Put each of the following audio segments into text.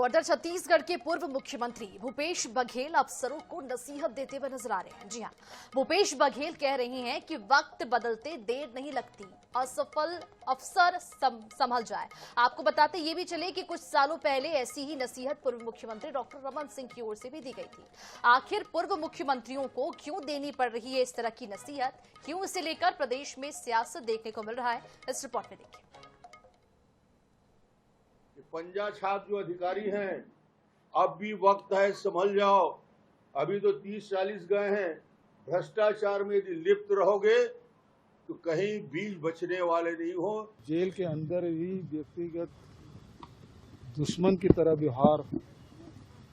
और उधर छत्तीसगढ़ के पूर्व मुख्यमंत्री भूपेश बघेल अफसरों को नसीहत देते हुए नजर आ रहे हैं। जी हां, भूपेश बघेल कह रहे हैं कि वक्त बदलते देर नहीं लगती, असफल अफसर संभल जाए। आपको बताते ये भी चले कि कुछ सालों पहले ऐसी ही नसीहत पूर्व मुख्यमंत्री डॉक्टर रमन सिंह की ओर से भी दी गई थी। आखिर पूर्व मुख्यमंत्रियों को क्यों देनी पड़ रही है इस तरह की नसीहत, क्यों इसे लेकर प्रदेश में सियासत देखने को मिल रहा है, इस रिपोर्ट में देखिए। पंजा छाप जो अधिकारी हैं, अब भी वक्त है, संभल जाओ। अभी तो 30-40 गए हैं। भ्रष्टाचार में यदि लिप्त रहोगे तो कहीं बीज बचने वाले नहीं हो। जेल के अंदर भी व्यक्तिगत दुश्मन की तरह व्यवहार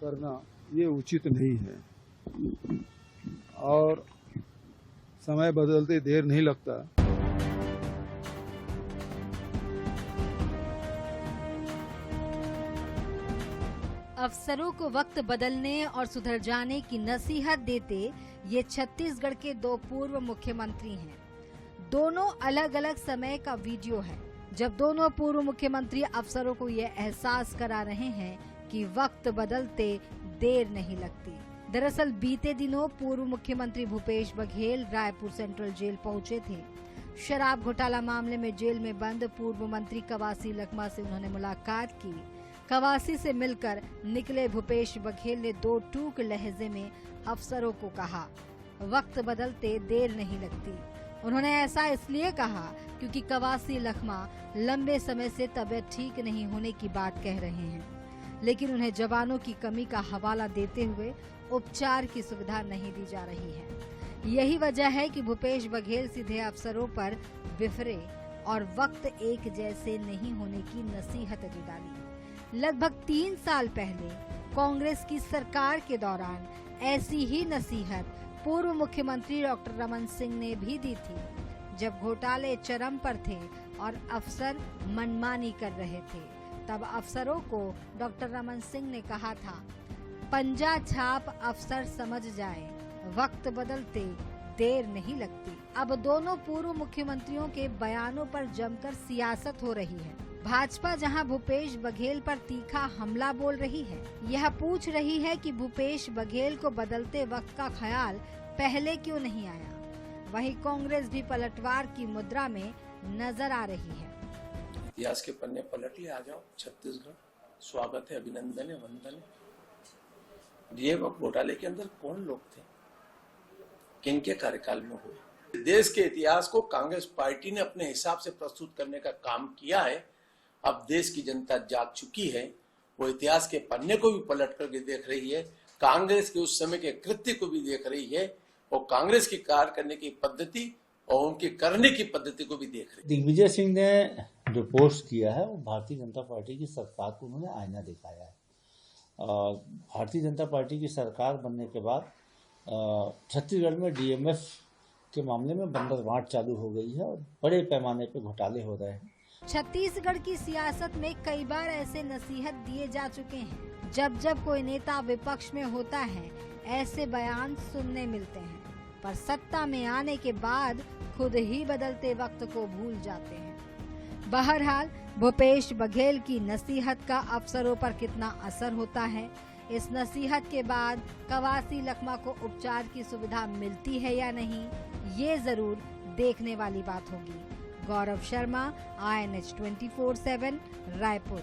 करना ये उचित नहीं है और समय बदलते देर नहीं लगता। अफसरों को वक्त बदलने और सुधर जाने की नसीहत देते ये छत्तीसगढ़ के दो पूर्व मुख्यमंत्री हैं। दोनों अलग अलग समय का वीडियो है जब दोनों पूर्व मुख्यमंत्री अफसरों को ये एहसास करा रहे हैं कि वक्त बदलते देर नहीं लगती। दरअसल बीते दिनों पूर्व मुख्यमंत्री भूपेश बघेल रायपुर सेंट्रल जेल पहुंचे थे। शराब घोटाला मामले में जेल में बंद पूर्व मंत्री कवासी लखमा से उन्होंने मुलाकात की। कवासी से मिलकर निकले भूपेश बघेल ने दो टूक लहजे में अफसरों को कहा, वक्त बदलते देर नहीं लगती। उन्होंने ऐसा इसलिए कहा क्योंकि कवासी लखमा लंबे समय से तबीयत ठीक नहीं होने की बात कह रहे हैं, लेकिन उन्हें जवानों की कमी का हवाला देते हुए उपचार की सुविधा नहीं दी जा रही है। यही वजह है कि भूपेश बघेल सीधे अफसरों पर बिफरे और वक्त एक जैसे नहीं होने की नसीहत दी डाली। लगभग 3 साल पहले कांग्रेस की सरकार के दौरान ऐसी ही नसीहत पूर्व मुख्यमंत्री डॉक्टर रमन सिंह ने भी दी थी, जब घोटाले चरम पर थे और अफसर मनमानी कर रहे थे। तब अफसरों को डॉक्टर रमन सिंह ने कहा था, पंजा छाप अफसर समझ जाए, वक्त बदलते देर नहीं लगती। अब दोनों पूर्व मुख्यमंत्रियों के बयानों पर जमकर सियासत हो रही है। भाजपा जहां भूपेश बघेल पर तीखा हमला बोल रही है, यह पूछ रही है कि भूपेश बघेल को बदलते वक्त का ख्याल पहले क्यों नहीं आया। वहीं कांग्रेस भी पलटवार की मुद्रा में नजर आ रही है। इतिहास के पन्ने पलट ले, आ जाओ छत्तीसगढ़, स्वागत है, अभिनंदन है, वंदन है। ये घोटाले के अंदर कौन लोग थे, किनके कार्यकाल में हुए? देश के इतिहास को कांग्रेस पार्टी ने अपने हिसाब से प्रस्तुत करने का काम किया है। अब देश की जनता जाग चुकी है, वो इतिहास के पन्ने को भी पलट करके देख रही है, कांग्रेस के उस समय के कृत्य को भी देख रही है और कांग्रेस की कार्य करने की पद्धति और उनके करने की पद्धति को भी देख रही है। दिग्विजय सिंह ने जो पोस्ट किया है वो भारतीय जनता पार्टी की सरकार को उन्होंने आईना दिखाया है। भारतीय जनता पार्टी की सरकार बनने के बाद छत्तीसगढ़ में डीएमएफ के मामले में बंदरगांठ चालू हो गई है और बड़े पैमाने पे घोटाले हो रहे हैं। छत्तीसगढ़ की सियासत में कई बार ऐसे नसीहत दिए जा चुके हैं। जब जब कोई नेता विपक्ष में होता है, ऐसे बयान सुनने मिलते हैं, पर सत्ता में आने के बाद खुद ही बदलते वक्त को भूल जाते हैं। बहरहाल भूपेश बघेल की नसीहत का अफसरों पर कितना असर होता है, इस नसीहत के बाद कवासी लखमा को उपचार की सुविधा मिलती है या नहीं, ये जरूर देखने वाली बात होगी। गौरव शर्मा, INH 24/7, रायपुर।